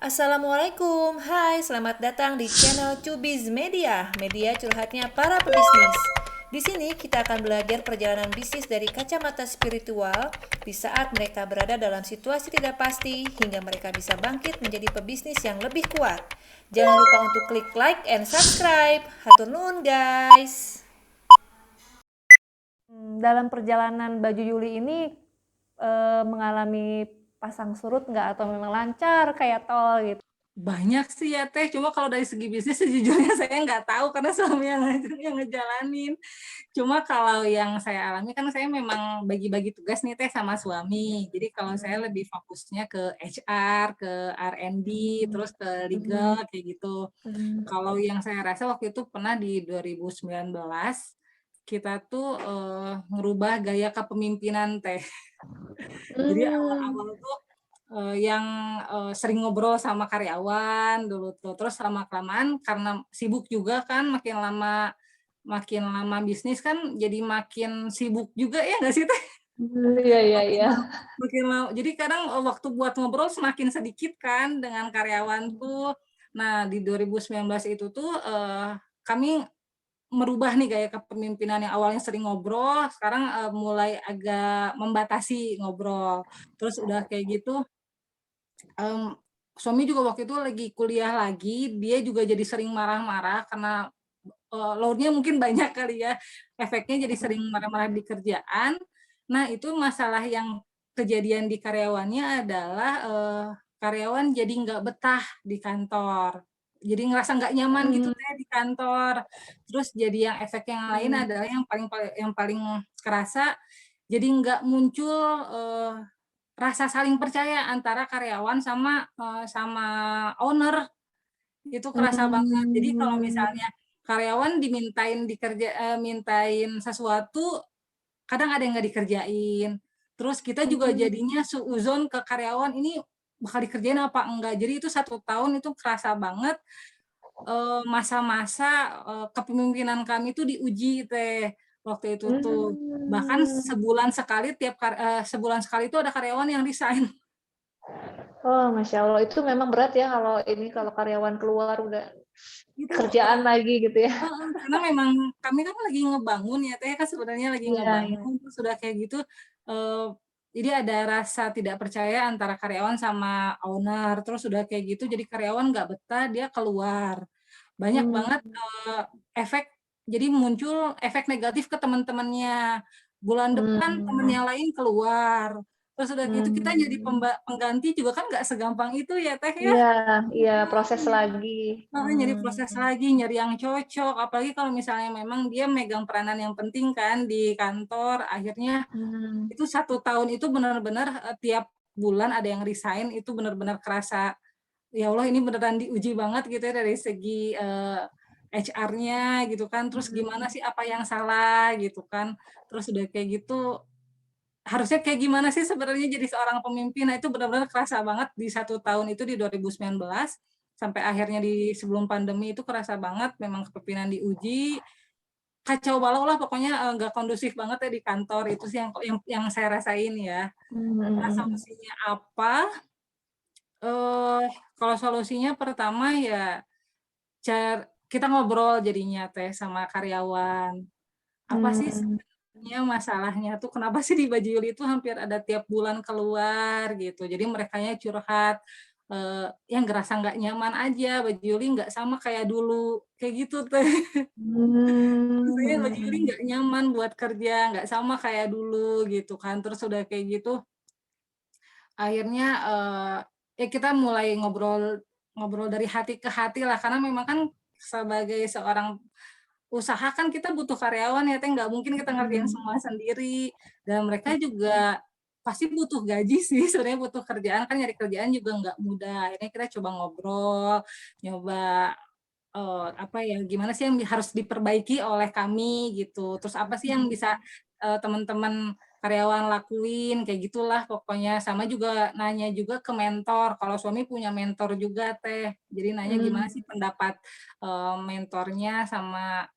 Assalamualaikum, hai selamat datang di channel Cubiz Media, media curhatnya para pebisnis. Di sini kita akan belajar perjalanan bisnis dari kacamata spiritual di saat mereka berada dalam situasi tidak pasti hingga mereka bisa bangkit menjadi pebisnis yang lebih kuat. Jangan lupa untuk klik like and subscribe. Hatur nuhun guys. Dalam perjalanan Baju Yuli ini mengalami pasang surut nggak atau memang lancar kayak tol gitu? Banyak sih ya Teh, cuma kalau dari segi bisnis sejujurnya saya nggak tahu karena suami yang ngejalanin. Cuma kalau yang saya alami kan saya memang bagi-bagi tugas nih Teh sama suami. Jadi kalau saya lebih fokusnya ke HR, ke R&D, terus ke legal kayak gitu. Kalau yang saya rasa waktu itu pernah di 2019 kita tuh ngerubah gaya kepemimpinan Teh. Jadi awal-awal tuh yang sering ngobrol sama karyawan dulu tuh, terus lama-kelamaan karena sibuk juga kan, makin lama bisnis kan jadi makin sibuk juga ya nggak sih Teh? Iya iya Makin iya. lama makin lama jadi kadang waktu buat ngobrol semakin sedikit kan dengan karyawan tuh. Nah di 2019 itu tuh kami merubah nih gaya kepemimpinan yang awalnya sering ngobrol, sekarang mulai agak membatasi ngobrol. Terus udah kayak gitu suami juga waktu itu lagi kuliah lagi, dia juga jadi sering marah-marah karena, load-nya mungkin banyak kali ya, efeknya jadi sering marah-marah di kerjaan. Nah, itu masalah yang kejadian di karyawannya adalah, karyawan jadi nggak betah di kantor. Jadi ngerasa nggak nyaman gitu Mmm, Teh di kantor. Terus jadi yang efek yang lain mhm. adalah yang paling kerasa, jadi nggak muncul, rasa saling percaya antara karyawan sama owner, itu kerasa banget. Jadi kalau Mmm, misalnya karyawan mintain sesuatu, kadang ada yang nggak dikerjain. Terus kita juga mmm, jadinya suudzon ke karyawan, ini bakal dikerjain apa enggak. Jadi itu 1 tahun itu kerasa banget, masa-masa, kepemimpinan kami tuh diuji Teh, waktu itu tuh. Bahkan mmm. sebulan sekali itu ada karyawan yang resign. Oh, Masya Allah, itu memang berat ya kalau karyawan keluar udah Itu, kerjaan lagi gitu ya? heeh, karena memang kami kan lagi ngebangun ya, Teh, kan sebenarnya lagi Iya iya. ngebangun, terus udah kayak gitu, eee, jadi ada rasa tidak percaya antara karyawan sama owner, terus udah kayak gitu jadi karyawan nggak betah, dia keluar. Banyak Mmm, banget, efek jadi muncul efek negatif ke teman-temannya. Bulan depan temen mmm, yang lain keluar, terus udah gitu kita jadi mmm. pengganti juga kan nggak segampang itu ya, Teh, ya. Iya iya, proses Mhm. lagi. Heeh, nyari proses lagi, nyari yang cocok, apalagi kalau misalnya memang dia megang peranan yang penting kan di kantor, akhirnya Mmm, itu 1 tahun itu benar-benar, tiap bulan ada yang resign, itu benar-benar kerasa, ya Allah ini beneran diuji banget gitu ya dari segi, HR-nya gitu kan, terus gimana mhm, sih, apa yang salah gitu kan. Terus udah kayak gitu, harusnya kayak gimana sih sebenarnya jadi seorang pemimpin, nah itu benar-benar kerasa banget di 1 tahun itu di 2019, sampai akhirnya di sebelum pandemi itu kerasa banget memang kepemimpinan diuji, kacau balau lah pokoknya, nggak kondusif banget ya di kantor, itu sih yang saya rasain ya. mhm Nah mhm mhm. solusinya apa? Eee, Kalau solusinya pertama ya kita ngobrol jadinya Teh sama karyawan. Apa sih Mmm, sebenarnya masalahnya tuh kenapa sih di Bajul itu hampir ada tiap bulan keluar gitu. Jadi merekanya curhat, yang ngerasa nggak nyaman aja, Baju Yuli nggak sama kayak dulu, kayak gitu Teh. Rasanya Baju Yuli mhm nggak nyaman buat kerja, nggak sama kayak dulu gitu kan. Terus udah kayak gitu, akhirnya, ya kita mulai ngobrol ngobrol dari hati ke hati lah, karena memang kan sebagai seorang usaha kan kita butuh karyawan ya Teh, nggak mungkin kita ngerjain mhm semua sendiri, dan mereka juga pasti butuh gaji sih, sebenarnya butuh kerjaan, kan nyari kerjaan juga nggak mudah. Akhirnya kita coba ngobrol, nyoba, apa ya, gimana sih yang harus diperbaiki oleh kami gitu, terus apa sih yang bisa, teman-teman karyawan lakuin, kayak gitulah pokoknya. Sama juga nanya juga ke mentor, kalau suami punya mentor juga Teh, jadi nanya gimana mhm sih pendapat, mentornya sama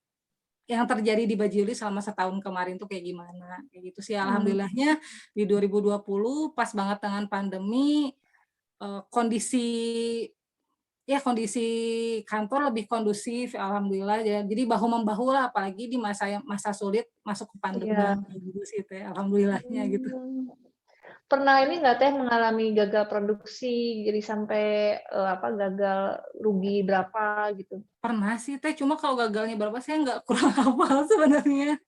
yang terjadi di Bajuli selama setahun kemarin tuh kayak gimana, kayak gitu sih. mhm. Alhamdulillahnya di 2020 pas banget dengan pandemi, kondisi ya kondisi kantor lebih kondusif, alhamdulillah ya. Jadi bahu-membahu lah, apalagi di masa sulit masuk ke pandemi Iya. gitu sih Teh, alhamdulillahnya gitu. Mmm. Pernah ini nggak Teh mengalami gagal produksi, jadi sampai, gagal rugi berapa gitu? Pernah sih Teh, cuma kalau gagalnya berapa saya nggak kurang hafal sebenarnya.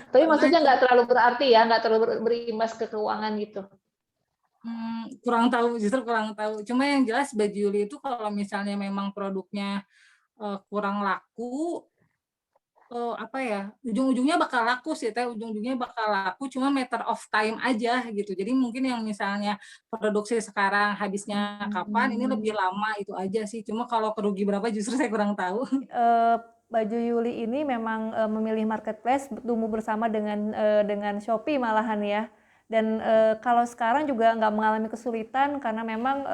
Tapi Pernah maksudnya cuma nggak terlalu berarti ya, nggak terlalu berimbas ke keuangan gitu? kurang tahu, justru kurang tahu. Cuma yang jelas baju Yuli itu kalau misalnya memang produknya, kurang laku, apa ya, ujung-ujungnya bakal laku sih Teh, ujung-ujungnya bakal laku, cuma matter of time aja gitu. Jadi mungkin yang misalnya produksi sekarang habisnya kapan, ini lebih Mmm. lama, itu aja sih. Cuma kalau kerugi berapa justru saya kurang tahu. Eee, Baju Yuli ini memang, memilih marketplace tumbuh bersama dengan Shopee malahan ya. Dan, kalau sekarang juga nggak mengalami kesulitan karena memang,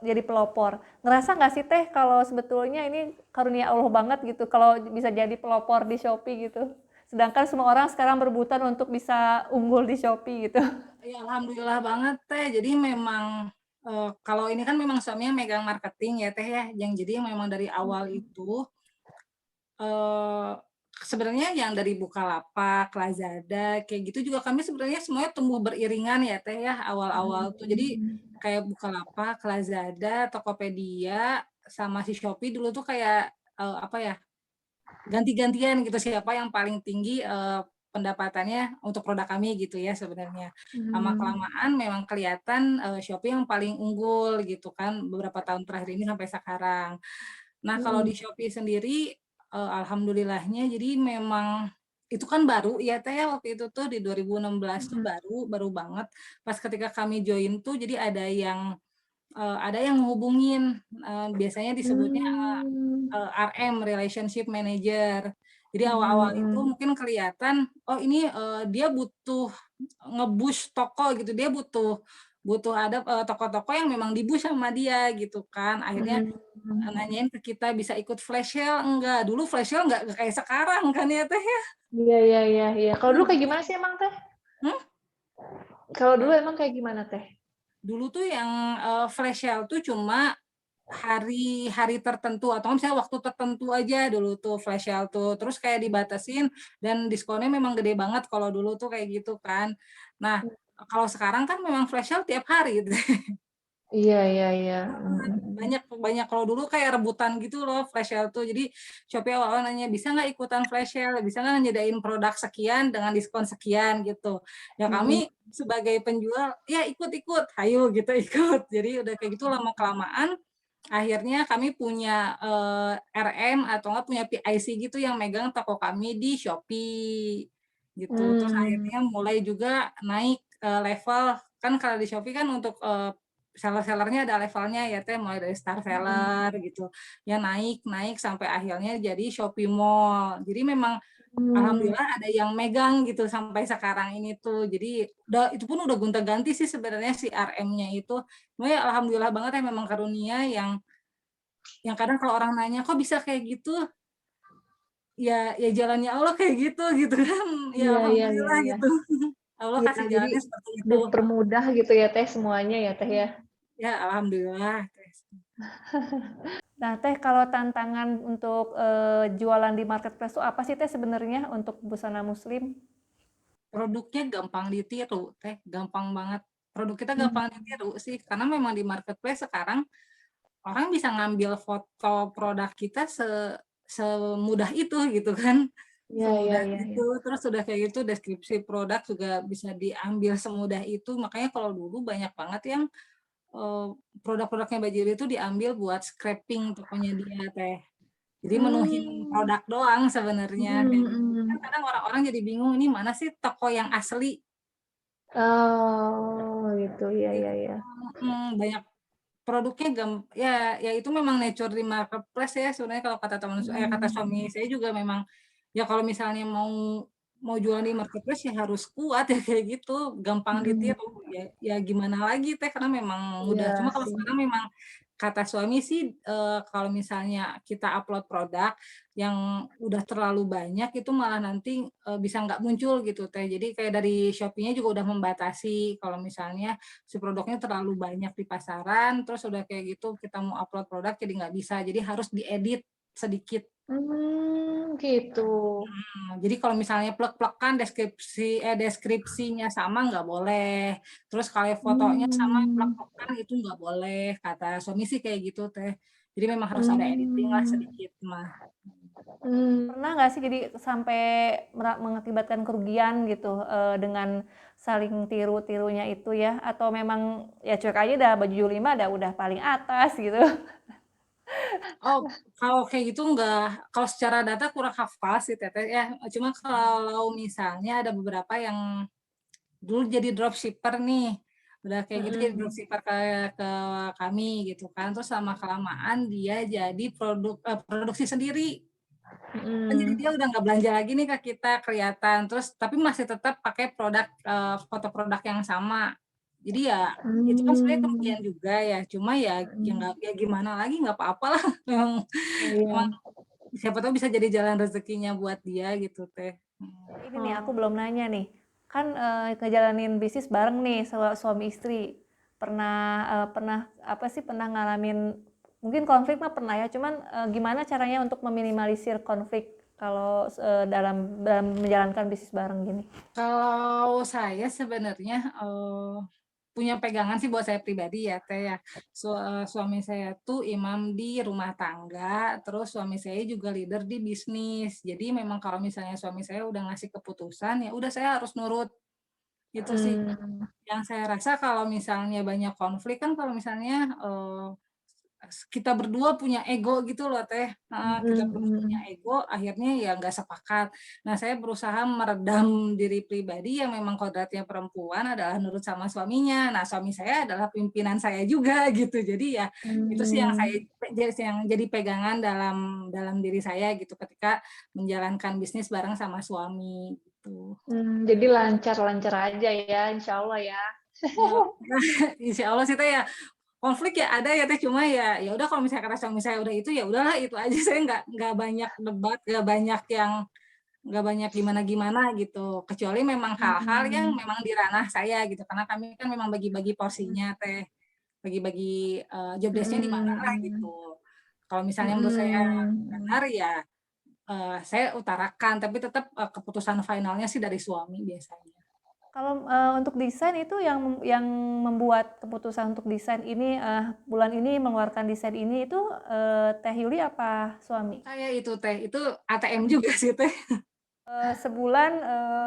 jadi pelopor. Ngerasa nggak sih Teh kalau sebetulnya ini karunia Allah banget gitu kalau bisa jadi pelopor di Shopee gitu? Sedangkan semua orang sekarang berebutan untuk bisa unggul di Shopee gitu. Ya alhamdulillah banget Teh. Jadi memang, kalau ini kan memang suaminya megang marketing ya Teh ya, yang jadi memang dari awal itu, eee, sebenarnya yang dari Bukalapak, Lazada, kayak gitu juga kami sebenarnya semuanya tumbuh beriringan ya Teh ya, awal-awal tuh. Jadi Mhm. kayak Bukalapak, Lazada, Tokopedia, sama si Shopee dulu tuh kayak, apa ya, ganti-gantian gitu siapa yang paling tinggi, pendapatannya untuk produk kami gitu ya sebenarnya. Mmm. Lama-kelamaan memang kelihatan, Shopee yang paling unggul gitu kan beberapa tahun terakhir ini sampai sekarang. Nah kalau Mhm. di Shopee sendiri, alhamdulillahnya jadi memang itu kan baru ya Teh ya waktu itu tuh di 2016 tuh Mhm. baru baru banget. Pas ketika kami join tuh jadi ada yang ngehubungin, biasanya disebutnya Mmm. RM, Relationship Manager. Jadi Mhm. awal-awal itu Mhm. mungkin kelihatan, oh ini, dia butuh nge-boost toko gitu, dia butuh butuh ada, toko-toko yang memang di-boost sama dia gitu kan. Akhirnya, Mhm. nanyain ke kita, "Bisa ikut flash sale enggak?" Dulu flash sale nggak kayak sekarang kan ya, Teh, ya. Iya, iya, iya, iya. Kalau dulu kayak gimana sih emang, Teh? Hmm? Kalau dulu emang kayak gimana, Teh? Dulu tuh yang, flash sale tuh cuma hari-hari tertentu atau misalnya waktu tertentu aja dulu tuh flash sale tuh, terus kayak dibatasin dan diskonnya memang gede banget kalau dulu tuh kayak gitu kan. Nah, kalau sekarang kan memang flash sale tiap hari gitu. Iya, iya, iya. Mhm. Mhm. Banyak banyak kalau dulu kayak rebutan gitu loh flash sale tuh. Jadi Shopee awal-awal nanya, "Bisa nggak ikutan flash sale? Bisa nggak nyediain produk sekian dengan diskon sekian?" Gitu. Ya Mhm. kami sebagai penjual, "Ya ikut-ikut, hayu," gitu, ikut. Jadi udah kayak gitu lama-kelamaan akhirnya kami punya, RM atau enggak punya PIC gitu yang megang toko kami di Shopee, gitu. Terus Mmm. akhirnya mulai juga naik, level, kan kalau di Shopee kan untuk, seller-sellernya ada levelnya ya Teh, mulai dari star Mhm. seller gitu, ya naik naik sampai akhirnya jadi Shopee Mall. Jadi memang Mmm. alhamdulillah ada yang megang gitu sampai sekarang ini tuh. Jadi itu pun udah gonta-ganti sih sebenarnya si RM-nya itu. Cuma ya alhamdulillah banget ya memang karunia yang kadang kalau orang nanya, "Kok bisa kayak gitu?" Ya jalannya Allah kayak gitu kan. Ya Iya, iya, iya, alhamdulillah iya. gitu. Allah Iya, kasih jadi jalannya seperti itu. dipermudah gitu ya, Teh, semuanya ya, Teh, ya? Ya alhamdulillah. Nah, Teh, kalau tantangan untuk, jualan di marketplace itu apa sih, Teh, sebenarnya untuk busana muslim? Produknya gampang ditiru, Teh, gampang banget. Produk kita Mmm. gampang ditiru sih, karena memang di marketplace sekarang orang bisa ngambil foto produk kita semudah itu gitu kan, Iya, iya, semudah iya, iya. itu. Terus udah kayak gitu deskripsi produk juga bisa diambil semudah itu. Makanya kalau dulu banyak banget yang, eee, produk-produknya Mbak Jili itu diambil buat scraping tokonya dia, Teh. Jadi menuhin Mmm. produk doang sebenarnya, Mhm. kayak gitu. Kan Mhm. kadang orang-orang jadi bingung, ini mana sih toko yang asli? Oh, gitu. Iya, Gitu, iya, iya. banyak produknya ya itu memang nature di marketplace ya sebenarnya kalau kata Mhm. suami saya juga memang, ya kalau misalnya mau mau jualan di marketplace ya harus kuat ya kayak gitu, gampang Mhm. ditiru, ya gimana lagi Teh, karena memang Iya mudah. Cuma kalau sih. sekarang memang kata suami sih, kalau misalnya kita upload produk yang udah terlalu banyak itu malah nanti, bisa nggak muncul gitu Teh. Jadi kayak dari Shopee-nya juga udah membatasi kalau misalnya si produknya terlalu banyak di pasaran, terus udah kayak gitu kita mau upload produk jadi nggak bisa, jadi harus diedit sedikit. Gitu. Jadi kalau misalnya plek-plekan deskripsinya sama nggak boleh, terus kalau fotonya sama Mmm, plek-plekan itu nggak boleh, kata suami sih kayak gitu Teh. Jadi memang harus ada editing lah mmm, sedikit mah. Pernah nggak sih jadi sampai mengakibatkan kerugian gitu, dengan saling tiru-tirunya itu ya? Atau memang ya cuek aja dah baju Juli mah udah paling atas gitu? Oh, kalau kayak gitu enggak, kalau secara data kurang hafal sih Teteh ya, cuma kalau misalnya ada beberapa yang dulu jadi dropshipper nih, udah kayak gitu jadi mhm, dropshipper ke kami gitu kan, terus lama-kelamaan dia jadi produksi sendiri. Kan jadi mhm, dia udah nggak belanja lagi nih ke kita, kelihatan, terus tapi masih tetap pakai produk, foto produk yang sama. Jadi ya itu kan sebenarnya mmm, kerugian juga ya, cuma ya mhm, nggak ya gimana lagi, nggak apa-apalah memang memang iya. siapa tahu bisa jadi jalan rezekinya buat dia gitu Teh. Ini nih aku Oh, belum nanya nih, kan, ngejalanin bisnis bareng nih suami istri. Pernah, pernah apa sih, pernah ngalamin mungkin konflik mah pernah ya, cuman, gimana caranya untuk meminimalisir konflik kalau, dalam menjalankan bisnis bareng gini? Kalau saya sebenarnya, punya pegangan sih buat saya pribadi ya, Teh, ya. Suami saya tuh imam di rumah tangga, terus suami saya juga leader di bisnis. Jadi memang kalau misalnya suami saya udah ngasih keputusan, ya udah saya harus nurut, itu sih. mmm, Yang saya rasa kalau misalnya banyak konflik kan kalau misalnya, kita berdua punya ego gitu loh Teh, heeh, kita mhm, berdua punya mhm, ego akhirnya ya nggak sepakat. Nah saya berusaha meredam diri pribadi yang memang kodratnya perempuan adalah nurut sama suaminya. Nah suami saya adalah pimpinan saya juga gitu. Jadi ya itu sih yang saya mmm, yang jadi pegangan dalam dalam diri saya gitu ketika menjalankan bisnis bareng sama suami gitu. jadi lancar-lancar aja ya, insyaallah ya. Ya, insya Allah sih Teh ya. Konflik ya ada ya Teh, cuma ya udah kalau misalnya kata suami saya udah itu, ya udahlah itu aja, saya nggak banyak debat, nggak banyak gimana-gimana gitu. Kecuali memang hal-hal yang Mhm, memang di ranah saya gitu, karena kami kan memang bagi-bagi porsinya Teh, bagi-bagi, job desk-nya di mana lah mhm, gitu. Kalau misalnya menurut saya mhm. benar ya, saya utarakan, tapi tetap, keputusan finalnya sih dari suami biasanya. Kalau, untuk desain itu yang membuat keputusan untuk desain ini, bulan ini mengeluarkan desain ini itu, Teh Yuli apa suami? Saya itu Teh, itu ATM juga sih Teh. Sebulan,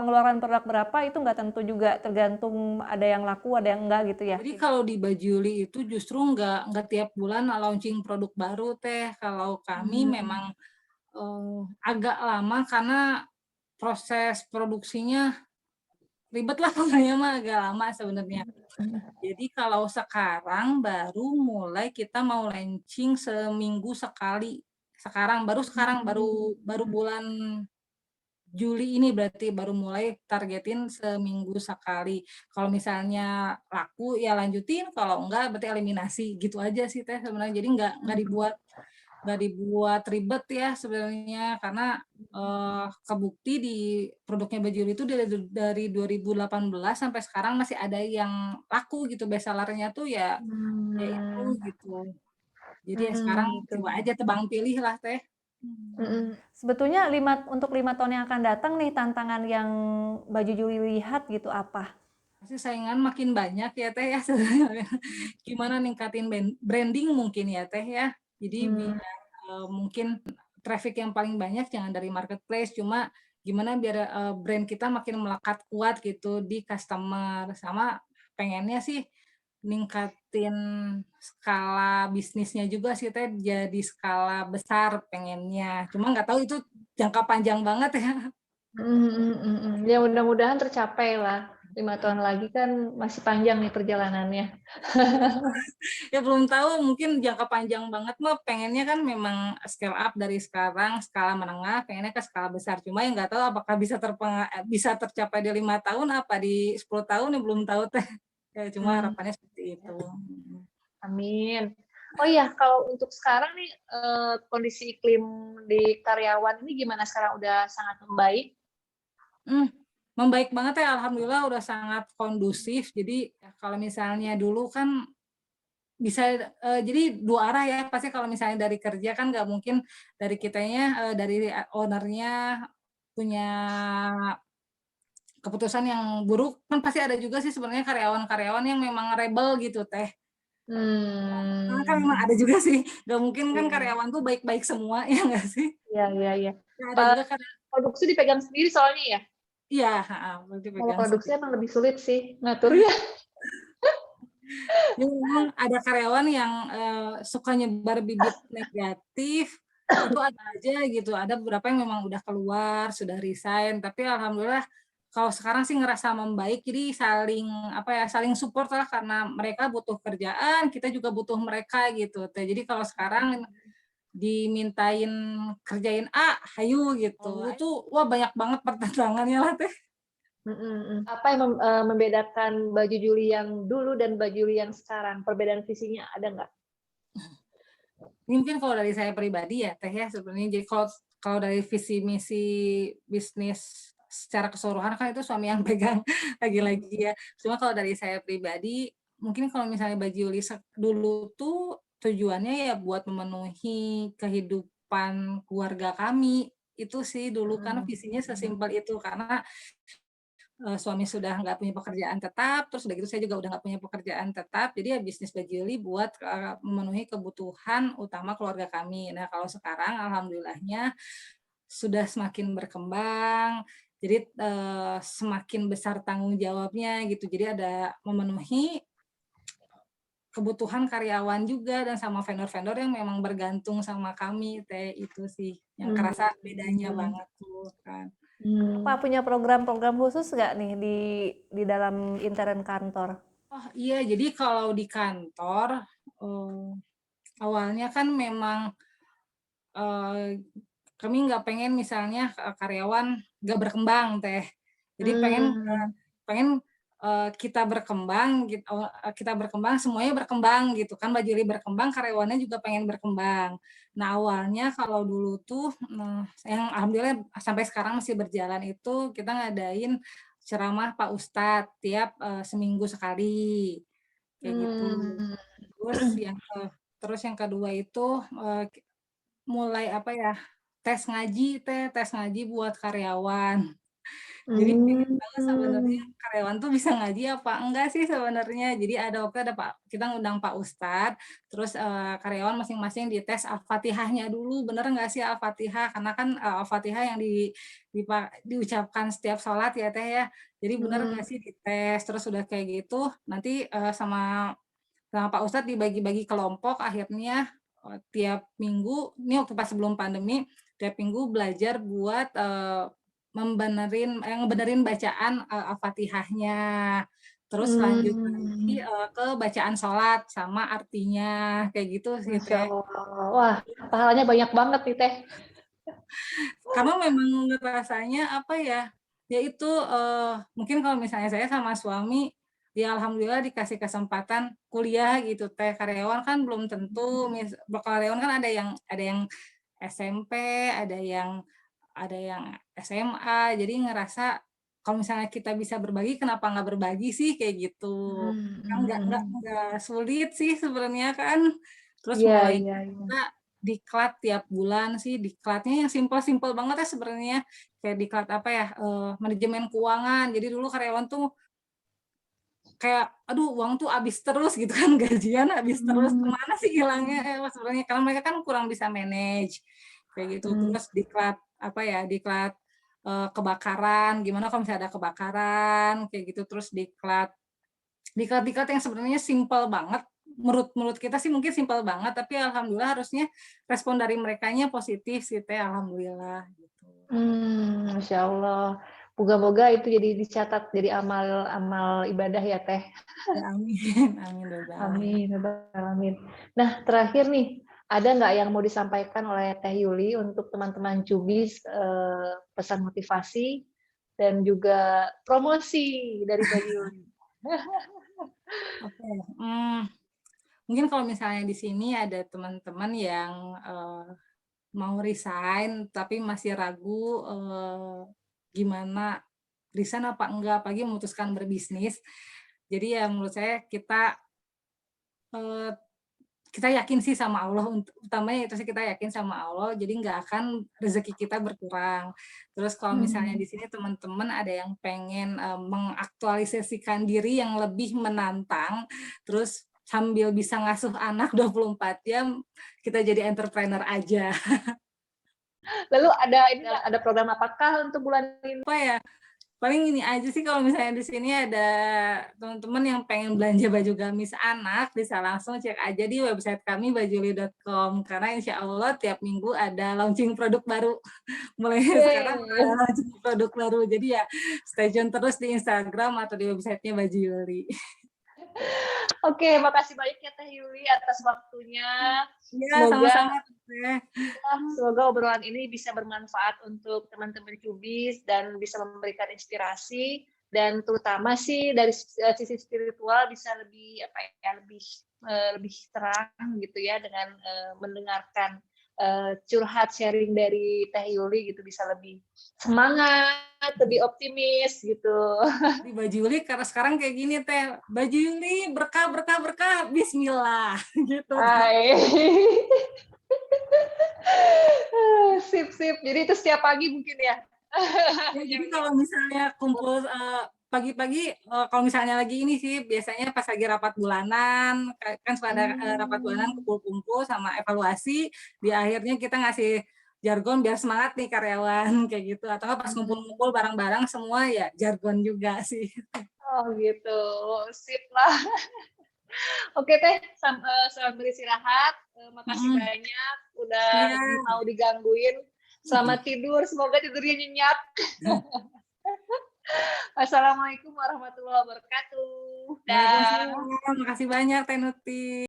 mengeluarkan produk berapa itu nggak tentu juga, tergantung ada yang laku, ada yang enggak gitu ya? Jadi kalau di Bajuli itu justru nggak tiap bulan launching produk baru Teh. Kalau kami Mmm, memang, agak lama karena proses produksinya ribet lah pokoknya mah agak lama sebenarnya. mhm, Jadi kalau sekarang baru mulai kita mau launching seminggu sekali. Sekarang baru baru mmm, bulan Juli ini berarti baru mulai targetin seminggu sekali. Kalau misalnya laku ya lanjutin, kalau enggak berarti eliminasi, gitu aja sih Teh sebenarnya. Jadi nggak dibuat ribet ya sebenarnya karena, kebukti di produknya Baju itu dari 2018 sampai sekarang masih ada yang laku gitu, best seller-nya tuh ya itu mmm, gitu. Jadi ya sekarang gitu. coba aja tebang pilih lah Teh. Mhm, Sebetulnya untuk 5 tahun yang akan datang nih, tantangan yang Baju Juli lihat gitu apa? Pasti saingan makin banyak ya Teh ya sebenarnya. Gimana ningkatin branding mungkin ya Teh ya. Jadi mmm, biar, mungkin traffic yang paling banyak jangan dari marketplace, cuma gimana biar, brand kita makin melekat kuat gitu di customer. Sama pengennya sih ningkatin skala bisnisnya juga sih Teh, jadi skala besar pengennya. Cuma nggak tahu itu jangka panjang banget ya. mhm, mhm, mhm. Ya mudah-mudahan tercapai lah, 5 tahun lagi kan masih panjang nih perjalanannya. Ya belum tahu mungkin jangka panjang banget mah pengennya kan memang scale up dari sekarang skala menengah pengennya ke skala besar cuma yang nggak tahu apakah bisa tercapai di 5 tahun apa di 10 tahun ya belum tahu teh ya cuma Mmm, harapannya seperti itu. amin. Oh iya, kalau untuk sekarang nih kondisi iklim di karyawan ini gimana sekarang? Udah sangat membaik? Membaik banget ya, alhamdulillah udah sangat kondusif. Jadi kalau misalnya dulu kan bisa jadi dua arah ya, pasti kalau misalnya dari kerja kan nggak mungkin dari kitanya, dari owner-nya punya keputusan yang buruk, kan pasti ada juga sih sebenarnya karyawan-karyawan yang memang rebel gitu Teh. Karena kan memang ada Hmm, juga sih, nggak mungkin kan iya, karyawan tuh baik-baik semua, ya nggak sih? iya, iya, iya. Ya, ada juga kan, Produksi dipegang sendiri soalnya ya. iya, berarti Kalau pegang produksi sendiri. emang lebih sulit sih ngaturnya. Jadi memang ada karyawan yang suka nyebar bibit negatif, itu ada aja gitu. Ada beberapa yang memang udah keluar, sudah resign, tapi alhamdulillah kalau sekarang sih ngerasa membaik, jadi saling saling support lah karena mereka butuh kerjaan, kita juga butuh mereka gitu. Jadi kalau sekarang dimintain kerjain A, hayu gitu. Itu wah banyak banget pertentangannya lah Teh. Apa yang membedakan baju Juli yang dulu dan baju Juli yang sekarang? Perbedaan visinya ada nggak? Mungkin kalau dari saya pribadi ya Teh ya sebenarnya, jadi kalau dari visi misi bisnis secara keseluruhan kan itu suami yang pegang lagi-lagi ya. Cuma kalau dari saya pribadi, mungkin kalau misalnya Baju Yuli dulu tuh tujuannya ya buat memenuhi kehidupan keluarga kami. Itu sih dulu kan visinya sesimpel itu, karena suami sudah nggak punya pekerjaan tetap, terus udah gitu saya juga udah nggak punya pekerjaan tetap, jadi ya bisnis Baju Yuli buat memenuhi kebutuhan utama keluarga kami. Nah kalau sekarang alhamdulillahnya sudah semakin berkembang, jadi semakin besar tanggung jawabnya gitu, jadi ada memenuhi kebutuhan karyawan juga dan sama vendor-vendor yang memang bergantung sama kami, Teh, itu sih yang kerasa bedanya banget tuh kan. Pak punya program-program khusus nggak nih di dalam intern kantor? Oh iya, jadi kalau di kantor awalnya kan memang kami nggak pengen misalnya karyawan nggak berkembang Teh. Jadi pengen kita berkembang, kita berkembang, semuanya berkembang gitu kan. Bajuli berkembang, karyawannya juga pengen berkembang. Nah awalnya kalau dulu tuh yang alhamdulillah sampai sekarang masih berjalan itu kita ngadain ceramah Pak Ustadz tiap seminggu sekali kayak gitu. Terus yang kedua itu mulai tes ngaji buat karyawan. Jadi pengen tahu sebenarnya karyawan tuh bisa ngaji apa enggak sih sebenarnya. Jadi waktu ada kita ngundang Pak Ustadz, terus karyawan masing-masing dites Al-Fatihahnya dulu, bener nggak sih Al-Fatihah? Karena kan Al-Fatihah yang diucapkan setiap sholat ya Teh ya. Jadi bener nggak sih dites, terus udah kayak gitu, nanti sama Pak Ustadz dibagi-bagi kelompok, akhirnya tiap minggu, ini waktu pas sebelum pandemi, tiap minggu belajar buat ngebenerin bacaan Al-Fatihahnya. Terus lanjut lagi ke bacaan sholat sama artinya, kayak gitu sih Masya Teh. Allah. Wah, pahalanya banyak banget nih Teh. Karena memang rasanya ya itu mungkin kalau misalnya saya sama suami, ya alhamdulillah dikasih kesempatan kuliah gitu Teh. Karyawan kan belum tentu, karyawan kan ada yang SMP, ada yang SMA, jadi ngerasa kalau misalnya kita bisa berbagi, kenapa nggak berbagi sih kayak gitu. Kan nggak sulit sih sebenarnya kan. Terus Iya, mulai iya, iya. kita diklat tiap bulan sih, diklatnya yang simpel-simpel banget ya sebenarnya. Kayak diklat manajemen keuangan. Jadi dulu karyawan tuh kayak aduh uang tuh habis terus gitu kan, gajian habis terus, kemana sih hilangnya sebenarnya, karena mereka kan kurang bisa manage kayak gitu. Terus diklat kebakaran, gimana kalau misalnya ada kebakaran kayak gitu, terus diklat yang sebenarnya simpel banget, menurut kita sih mungkin simpel banget, tapi alhamdulillah harusnya respon dari merekanya positif sih Teh, alhamdulillah gitu. Masya Allah. Moga-moga itu jadi dicatat jadi amal ibadah ya Teh. Ya, amin amin Amin. Amin. Nah, terakhir nih, ada nggak yang mau disampaikan oleh Teh Yuli untuk teman-teman Cubis, pesan motivasi dan juga promosi dari Baju Yuli? Oke. Mungkin kalau misalnya di sini ada teman-teman yang mau resign tapi masih ragu gimana resign apa enggak, apalagi memutuskan berbisnis. Jadi ya menurut saya eh, kita yakin sih sama Allah, utamanya itu sih kita yakin sama Allah, jadi nggak akan rezeki kita berkurang. Terus kalau misalnya di sini teman-teman ada yang pengen mengaktualisasikan diri yang lebih menantang, terus sambil bisa ngasuh anak 24 jam, kita jadi entrepreneur aja. Lalu ada program apakah untuk bulan ini? Apa ya? Paling ini aja sih kalau misalnya di sini ada teman-teman yang pengen belanja baju gamis anak, bisa langsung cek aja di website kami bajuli.com karena insya Allah tiap minggu ada launching produk baru. Mulai sekarang ada Yeay. launching produk baru. Jadi ya stay tune terus di Instagram atau di websitenya Baju Yuli. Oke, makasih banyak ya Teh Yuli atas waktunya. Ya, sama-sama. Semoga obrolan ini bisa bermanfaat untuk teman-teman Cubis dan bisa memberikan inspirasi, dan terutama sih dari sisi spiritual bisa lebih lebih terang gitu ya, dengan mendengarkan curhat sharing dari Teh Yuli gitu, bisa lebih semangat, lebih optimis gitu. Di Baju Yuli karena sekarang kayak gini Teh, Baju Yuli berkah berkah berkah, Bismillah gitu. Hai. Sip. Jadi itu setiap pagi mungkin ya. Ya, jadi kalau misalnya kumpul pagi-pagi, kalau misalnya lagi ini sih biasanya pas lagi rapat bulanan, kan suka ada rapat bulanan kumpul-kumpul sama evaluasi, di akhirnya kita ngasih jargon biar semangat nih karyawan kayak gitu, atau nggak pas kumpul-kumpul bareng-bareng semua ya jargon juga sih. Oh gitu, sip lah. Oke Teh, selamat beristirahat. Makasih banyak udah Iya. mau digangguin. Selamat tidur, semoga tidurnya nyenyak. Assalamualaikum warahmatullahi wabarakatuh. Waalaikumsalam, makasih banyak Teh Nuti.